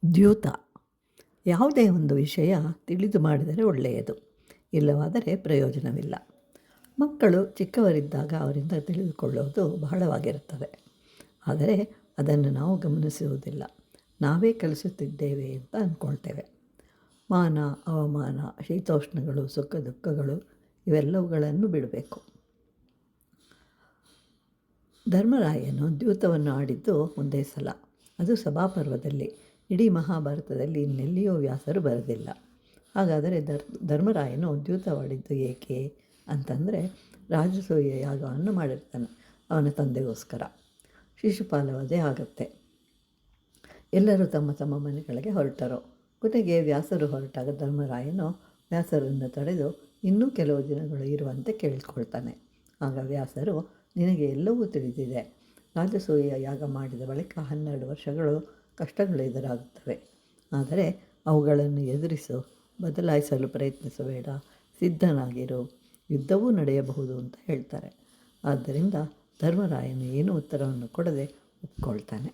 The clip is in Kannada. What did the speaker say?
ದ್ಯೂತ. ಯಾವುದೇ ಒಂದು ವಿಷಯ ತಿಳಿದು ಮಾಡಿದರೆ ಒಳ್ಳೆಯದು, ಇಲ್ಲವಾದರೆ ಪ್ರಯೋಜನವಿಲ್ಲ. ಮಕ್ಕಳು ಚಿಕ್ಕವರಿದ್ದಾಗ ಅವರಿಂದ ತಿಳಿದುಕೊಳ್ಳೋದು ಬಹಳವಾಗಿರುತ್ತದೆ. ಆದರೆ ಅದನ್ನು ನಾವು ಗಮನಿಸುವುದಿಲ್ಲ. ನಾವೇ ಕಲಿಸುತ್ತಿದ್ದೇವೆ ಅಂತ ಅಂದ್ಕೊಳ್ತೇವೆ. ಮಾನ, ಅವಮಾನ, ಶೀತೋಷ್ಣಗಳು, ಸುಖ ದುಃಖಗಳು ಇವೆಲ್ಲವುಗಳನ್ನು ಬಿಡಬೇಕು. ಧರ್ಮರಾಯನು ದ್ಯೂತವನ್ನು ಆಡಿದ್ದು ಒಂದೇ ಸಲ. ಅದು ಸಭಾಪರ್ವದಲ್ಲಿ. ಇಡೀ ಮಹಾಭಾರತದಲ್ಲಿ ಇನ್ನೆಲ್ಲಿಯೂ ವ್ಯಾಸರು ಬರೆದಿಲ್ಲ. ಹಾಗಾದರೆ ಧರ್ಮರಾಯನು ದ್ಯೂತವಾಡಿದ್ದು ಏಕೆ ಅಂತಂದರೆ, ರಾಜಸೂಯ ಯಾಗವನ್ನು ಮಾಡಿರ್ತಾನೆ ಅವನ ತಂದೆಗೋಸ್ಕರ. ಶಿಶುಪಾಲ ವಧೆ ಆಗುತ್ತೆ. ಎಲ್ಲರೂ ತಮ್ಮ ತಮ್ಮ ಮನೆಗಳಿಗೆ ಹೊರಟರು. ಕೊನೆಗೆ ವ್ಯಾಸರು ಹೊರಟಾಗ ಧರ್ಮರಾಯನು ವ್ಯಾಸರನ್ನು ತಡೆದು ಇನ್ನೂ ಕೆಲವು ದಿನಗಳು ಇರುವಂತೆ ಕೇಳಿಕೊಳ್ತಾನೆ. ಆಗ ವ್ಯಾಸರು, ನಿನಗೆ ಎಲ್ಲವೂ ತಿಳಿದಿದೆ. ರಾಜಸೂಯ ಯಾಗ ಮಾಡಿದ ಬಳಿಕ 12 ವರ್ಷಗಳು ಕಷ್ಟಗಳು ಎದುರಾಗುತ್ತವೆ. ಆದರೆ ಅವುಗಳನ್ನು ಎದುರಿಸು, ಬದಲಾಯಿಸಲು ಪ್ರಯತ್ನಿಸಬೇಡ, ಸಿದ್ಧನಾಗಿರು, ಯುದ್ಧವೂ ನಡೆಯಬಹುದು ಅಂತ ಹೇಳ್ತಾರೆ. ಆದ್ದರಿಂದ ಧರ್ಮರಾಯನು ಏನೂ ಉತ್ತರವನ್ನು ಕೊಡದೆ ಒಪ್ಕೊಳ್ತಾನೆ.